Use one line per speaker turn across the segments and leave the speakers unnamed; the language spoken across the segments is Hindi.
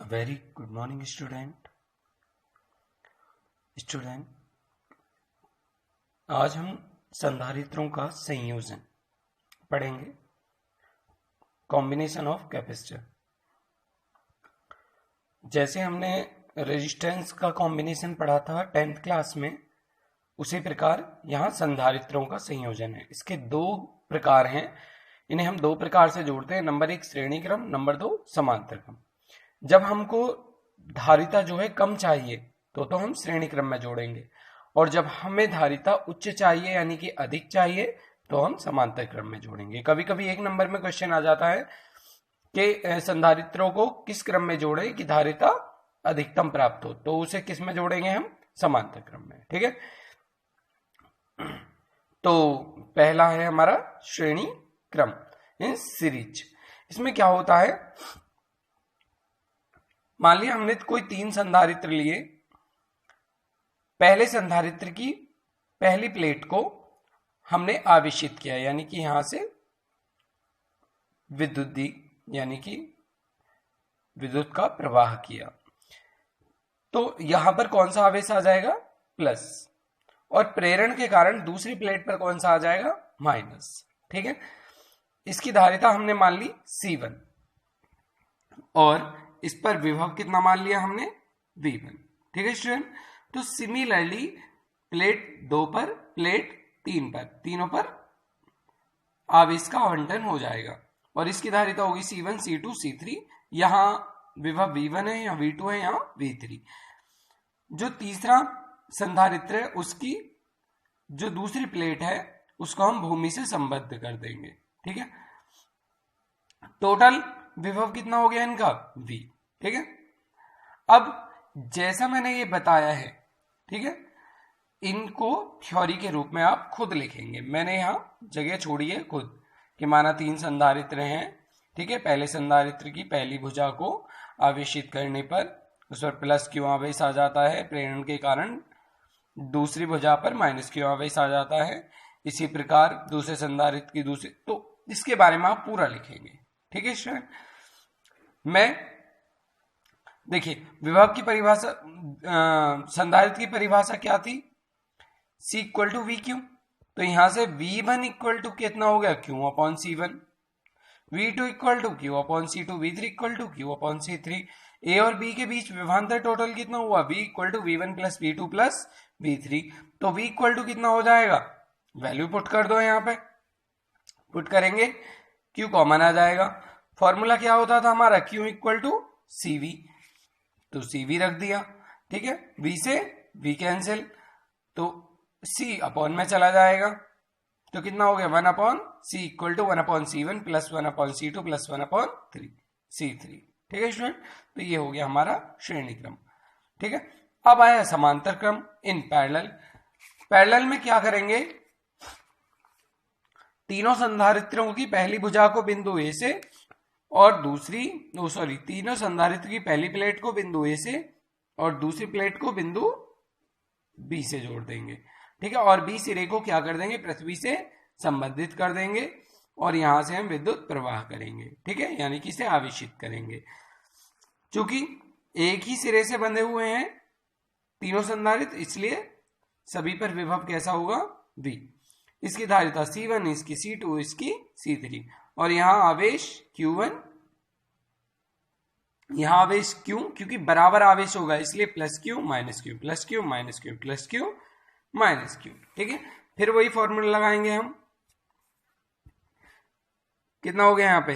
Very good morning student. आज हम संधारित्रों का संयोजन पढ़ेंगे, कॉम्बिनेशन ऑफ कैपेसिटर। जैसे हमने रेजिस्टेंस का कॉम्बिनेशन पढ़ा था 10th क्लास में, उसी प्रकार यहाँ संधारित्रों का संयोजन है। इसके दो प्रकार हैं, इन्हें हम दो प्रकार से जोड़ते हैं। नंबर 1 श्रेणी क्रम, नंबर 2 समांतर क्रम। जब हमको धारिता जो है कम चाहिए तो हम श्रेणी क्रम में जोड़ेंगे, और जब हमें धारिता उच्च चाहिए यानी कि अधिक चाहिए तो हम समांतर क्रम में जोड़ेंगे। कभी कभी एक नंबर में क्वेश्चन आ जाता है कि संधारित्रों को किस क्रम में जोड़े कि धारिता अधिकतम प्राप्त हो, तो उसे किस में जोड़ेंगे हम? समांतर क्रम में। ठीक है, तो पहला है हमारा श्रेणी क्रम इन सीरीज। इसमें क्या होता है, मान लिया हमने कोई 3 संधारित्र लिए। पहले संधारित्र की पहली प्लेट को हमने आवेशित किया, यानी कि यहां से विद्युत दी, यानी कि विद्युत का प्रवाह किया। तो यहां पर कौन सा आवेश आ जाएगा? प्लस। और प्रेरण के कारण दूसरी प्लेट पर कौन सा आ जाएगा? माइनस। ठीक है, इसकी धारिता हमने मान ली C1, और इस पर विभव कितना मान लिया हमने? V1। ठीक है स्टूडेंट, तो सिमिलरली प्लेट 2 पर, प्लेट 3 पर, तीनों पर आवेश का आवंटन हो जाएगा, और इसकी धारिता होगी C1, C2, C3। यहां विभव V1 है, यहाँ V2 है, यहाँ V3। जो तीसरा संधारित्र है उसकी जो दूसरी प्लेट है उसको हम भूमि से संबद्ध कर देंगे। ठीक है, टोटल विभव कितना हो गया इनका? V। ठीक है, अब जैसा मैंने ये बताया है, ठीक है, इनको थ्योरी के रूप में आप खुद लिखेंगे। मैंने यहां जगह छोड़ी है खुद कि माना 3 संधारित्र हैं। ठीक है, पहले संधारित्र की पहली भुजा को आवेशित करने पर उस पर प्लस क्यू आवेश आ जाता है, प्रेरण के कारण दूसरी भुजा पर माइनस क्यू आवेश आ जाता है। इसी प्रकार दूसरे संधारित्र की दूसरी, तो इसके बारे में आप पूरा लिखेंगे। ठीक है स्टूडेंट, मैं देखिए विभव की परिभाषा, संधारित्र की परिभाषा क्या थी? C equal to V Q. तो यहां से V1 इक्वल टू कितना हो गया? Q upon C1। V2 equal to Q upon C2। V3 equal to Q upon C3। A और B के बीच विभवांतर टोटल कितना हुआ? V equal to V1 plus V2 plus V3। तो V इक्वल टू कितना हो जाएगा? वैल्यू पुट कर दो, यहां पे पुट करेंगे Q कॉमन आ जाएगा। फॉर्मूला क्या होता था हमारा? Q इक्वल टू CV, तो CV रख दिया। ठीक है, V से V कैंसिल, तो C अपॉन में चला जाएगा, तो कितना हो गया? 1 upon C equal to 1 upon C1 plus 1 upon C2 plus 1 upon C3। ठीक है स्टूडेंट, तो ये हो गया हमारा श्रेणी क्रम। ठीक है, अब आया समांतर क्रम इन पैरेलल। पैरेलल में क्या करेंगे? तीनों संधारित्रों की पहली भुजा को बिंदु A से और दूसरी, तीनों संधारित्र की पहली प्लेट को बिंदु A से और दूसरी प्लेट को बिंदु B से जोड़ देंगे। ठीक है, और B सिरे को क्या कर देंगे? पृथ्वी से संबंधित कर देंगे, और यहां से हम विद्युत प्रवाह करेंगे। ठीक है, यानी कि इसे आवेशित करेंगे। चूंकि एक ही सिरे से बंधे हुए हैं तीनों संधारित्र, इसलिए सभी पर विभव कैसा होगा? V। इसकी धारिता C1, इसकी C2, इसकी C3, और यहां आवेश Q1, यहां आवेश क्यों? क्योंकि बराबर आवेश होगा, इसलिए plus Q minus Q, plus Q minus Q, plus Q minus Q। ठीक है, फिर वही फॉर्मूला लगाएंगे हम। कितना हो गया यहां पे?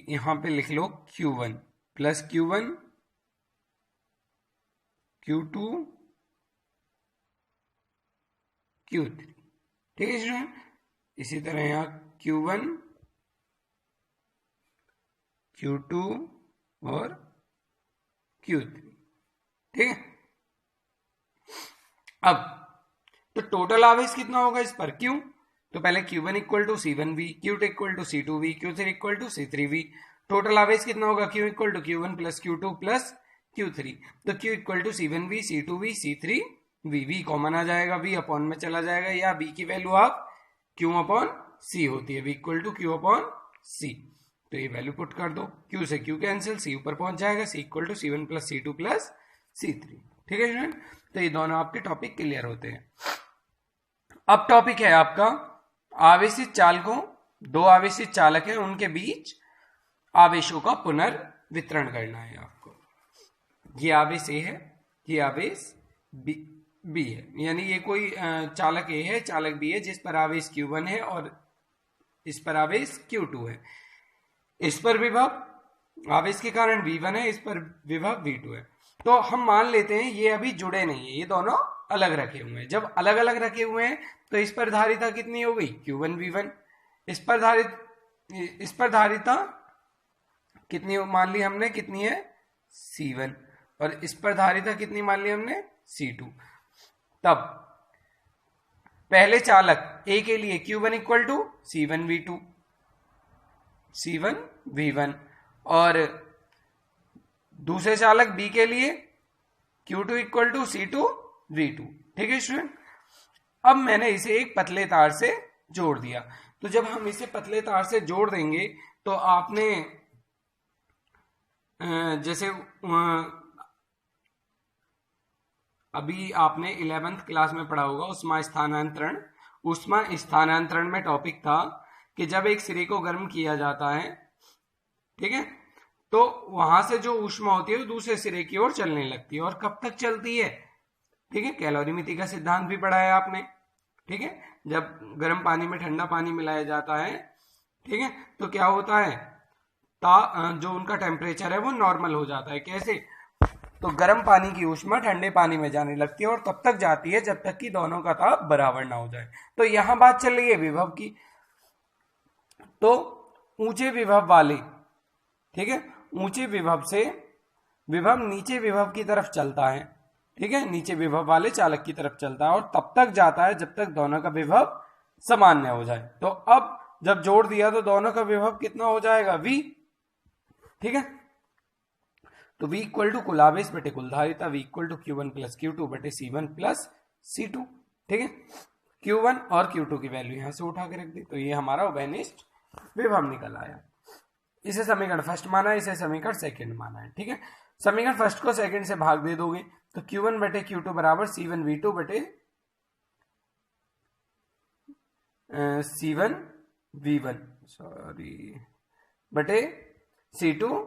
यहां पे लिख लो Q1 plus Q1, Q2, Q3। ठीक है स्टूडेंट, इसी तरह यहां Q1, Q2 और Q3। ठीक है, अब तो टोटल आवेश कितना होगा इस पर? Q। तो पहले Q1 equal to C1V, Q2 equal to C2V, Q3 equal to C3V। Total आवेश कितना होगा? Q equal to Q1 plus Q2 plus Q3। तो Q equal to C1V, C2V, C3V। V common आ जाएगा, V अपॉन में चला जाएगा, या V की वैल्यू आप Q अपॉन C होती है, V equal to Q upon C। तो ये वैल्यू पुट कर दो, Q से Q कैंसिल, C ऊपर पहुंच जाएगा, C equal to C1 plus C2 plus C3। ठीक है स्टूडेंट, तो ये दोनों आपके टॉपिक क्लियर होते हैं। अब टॉपिक है आपका आवेशित चालकों, दो आवेशित चालक हैं उनके बीच आवेशों का पुनर्वितरण करना है आपको। ये आवेश ए है, ये आवेश बी है, यानी ये कोई चालक ए है, चालक बी है, जिस पर आवेश Q1 है और इस पर आवेश Q2 है। इस पर विभव आवेश के कारण V1 है, इस पर विभव V2 है। तो हम मान लेते हैं ये अभी जुड़े नहीं है, ये दोनों अलग रखे हुए हैं। जब अलग अलग रखे हुए हैं तो इस पर धारिता कितनी हो गई, Q1 V1। इस पर धारिता कितनी मान ली हमने, कितनी है, C1, और इस पर धारिता कितनी मान ली हमने, C2। तब पहले चालक A के लिए Q1 equal to C1V2, C1V1, और दूसरे चालक B के लिए Q2 इक्वल टू C2V2। ठीक है स्टूडेंट, अब मैंने इसे एक पतले तार से जोड़ दिया। तो जब हम इसे पतले तार से जोड़ देंगे तो आपने जैसे अभी आपने 11th क्लास में पढ़ा होगा ऊष्मा स्थानांतरण। ऊष्मा स्थानांतरण में टॉपिक था कि जब एक सिरे को गर्म किया जाता है, ठीक है, तो वहां से जो ऊष्मा होती है वो दूसरे सिरे की ओर चलने लगती है, और कब तक चलती है, ठीक है, कैलोरीमिति का सिद्धांत भी पढ़ा है आपने। ठीक है, जब गर्म पानी में ठंडा पानी मिलाया जाता है, ठीक है, तो क्या होता है, जो उनका टेम्परेचर है वो नॉर्मल हो जाता है। कैसे, तो गर्म पानी की ऊष्मा ठंडे पानी में जाने लगती है और तब तक जाती है जब तक कि दोनों का ताप बराबर ना हो जाए। तो यहां बात चल रही है विभव की। तो ऊंचे विभव वाले, ठीक है, ऊंचे विभव से विभव नीचे विभव की तरफ चलता है, ठीक है, नीचे विभव वाले चालक की तरफ चलता है और तब तक जाता है जब तक दोनों का विभव सामान्य हो जाए। तो अब जब जोड़ दिया तो दोनों का विभव कितना हो जाएगा, V। ठीक है, तो V इक्वल टू कुल आवेश बटे कुल धारिता, V equal to Q1 plus Q2 बटे C1 प्लस C2। ठीक है, Q1 और Q2 की वैल्यू यहां से उठा के रख दी, तो ये हमारा उभयनिष्ठ विभव निकल आया। इसे समीकरण फर्स्ट माना है, इसे समीकरण सेकंड माना है। ठीक है, समीकरण फर्स्ट को सेकंड से भाग दे दोगे तो Q1 बटे Q2 बराबर C1V2 बटे C1V1 बटे C2V2।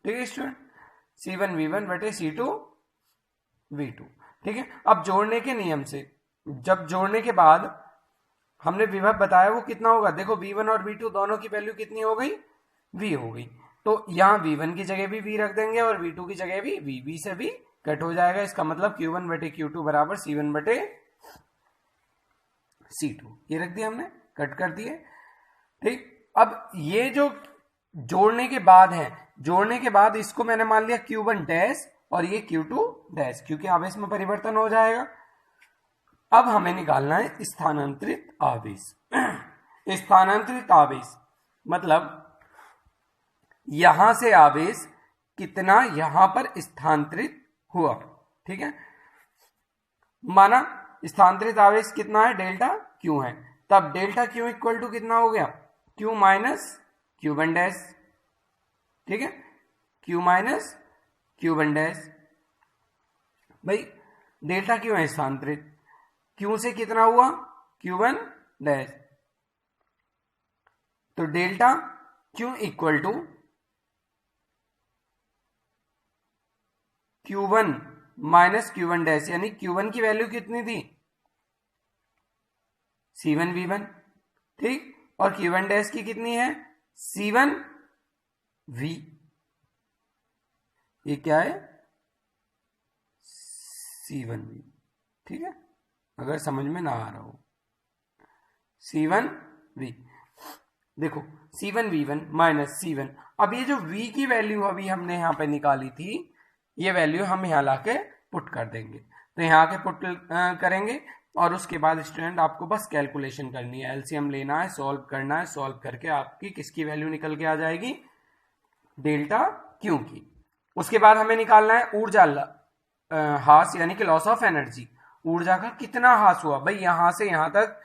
ठीक है स्टूडेंट, C1V1 बटे C2V2। ठीक है, अब जोड़ने के नियम से, जब जोड़ने के बाद हमने विभव बताया वो कितना होगा, देखो V1 और V2 दोनों की वैल्यू कितनी हो गई, V हो गई। तो यहां V1 की जगह भी V रख देंगे और V2 की जगह भी V से भी कट हो जाएगा। इसका मतलब Q1 बटे Q2 बराबर C1 बटे C2, ये रख दिया हमने, कट कर दिए। ठीक, अब ये जो जोड़ने के बाद है, जोड़ने के बाद इसको मैंने मान लिया Q1 डैश और ये Q2 डैश, क्योंकि आवेश में परिवर्तन हो जाएगा। अब हमें निकालना है स्थानांतरित आवेश। स्थानांतरित आवेश मतलब यहां से आवेश कितना यहां पर स्थानांतरित हुआ। ठीक है, माना स्थानांतरित आवेश कितना है, डेल्टा Q है, तब डेल्टा Q इक्वल टू कितना हो गया, Q माइनस Q1 डैश। ठीक है, Q माइनस Q1 डैश। भाई डेल्टा Q है स्थानांतरित, Q से कितना हुआ, Q1 डैश, तो delta Q equal to Q1 minus Q1 dash, यानी Q1 की वैल्यू कितनी थी, C1V1। ठीक, और Q1 डैश की कितनी है, C1V। ये क्या है, C1V। ठीक है, अगर समझ में ना आ रहा हो, C1V, देखो C1V1 माइनस C1। अब ये जो V की वैल्यू अभी हमने यहां पे निकाली थी, ये वैल्यू हम यहां लाके पुट कर देंगे। तो यहां आके पुट करेंगे और उसके बाद स्टूडेंट आपको बस कैलकुलेशन करनी है, एलसीएम लेना है, सॉल्व करना है। सॉल्व करके आपकी किसकी वैल्यू निकल के आ जाएगी, डेल्टा Q की। उसके बाद हमें निकालना है ऊर्जा ह्रास, यानी कि लॉस ऑफ एनर्जी। ऊर्जा का कितना ह्रास हुआ। भाई यहां से यहां तक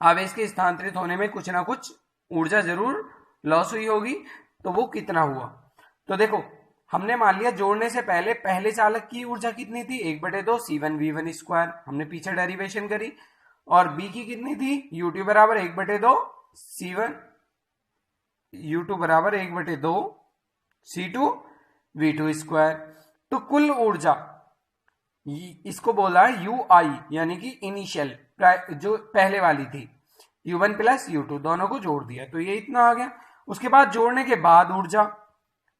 आवेश के स्थानांतरित होने में कुछ ना कुछ ऊर्जा जरूर लॉस हुई होगी, तो वो कितना हुआ। तो देखो हमने मान लिया जोड़ने से पहले पहले चालक की ऊर्जा कितनी थी, 1/2 C1V1 स्क्वायर, हमने पीछे डेरिवेशन करी, और बी की कितनी थी, U2 बराबर 1/2 C1 U2 बराबर 1/2 C2V2 स्क्वायर। तो कुल ऊर्जा इसको बोला है UI, यानी कि इनिशियल जो पहले वाली थी, U1 प्लस U2 दोनों को जोड़ दिया तो ये इतना आ गया। उसके बाद जोड़ने के बाद ऊर्जा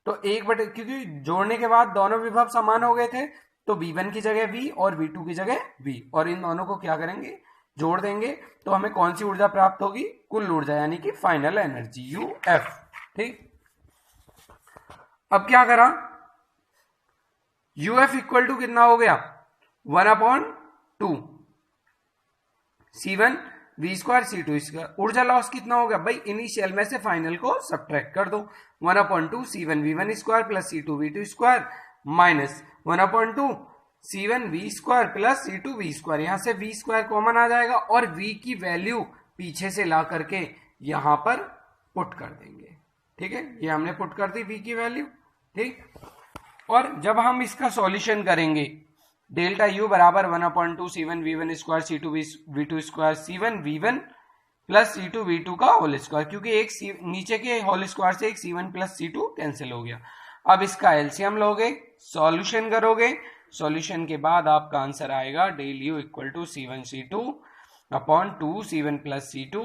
तो क्योंकि जोड़ने के बाद दोनों विभव समान हो गए थे, तो V1 की जगह V और V2 की जगह V, और इन दोनों को क्या करेंगे, जोड़ देंगे, तो हमें कौन सी ऊर्जा प्राप्त होगी, कुल ऊर्जा, यानी कि फाइनल एनर्जी UF। ठीक, अब क्या करा, UF इक्वल टू कितना हो गया, 1/2 C1 V square C2 square. ऊर्जा लॉस कितना हो गया, भाई इनिशियल में से फाइनल को सब्ट्रैक्ट कर दो, 1/2 C1V1 square plus C2V2 square minus 1/2 C1V square plus C2V square. यहां से V स्क्वायर कॉमन आ जाएगा और V की वैल्यू पीछे से ला करके यहां पर पुट कर देंगे। ठीक है, ये हमने पुट कर दी V की वैल्यू। ठीक, और जब हम इसका सॉल्यूशन करेंगे, डेल्टा U बराबर 1/2 C1V1 square C2V2 square C1V1 plus C2V2 का होल स्क्वायर, क्योंकि एक नीचे के होल स्क्वायर से एक C1 प्लस C2 कैंसिल हो गया। अब इसका एलसीएम लोगे, सॉल्यूशन करोगे, सॉल्यूशन के बाद आपका आंसर आएगा del U equal to C1 C2 upon 2 C1 plus C2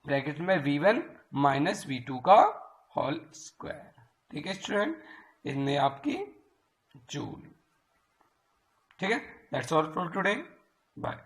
bracket में V1 माइनस V2 का होल स्क्वायर। ठीक है स्टूडेंट, इनमें आपकी जूल। ठीक है, that's all for today, bye.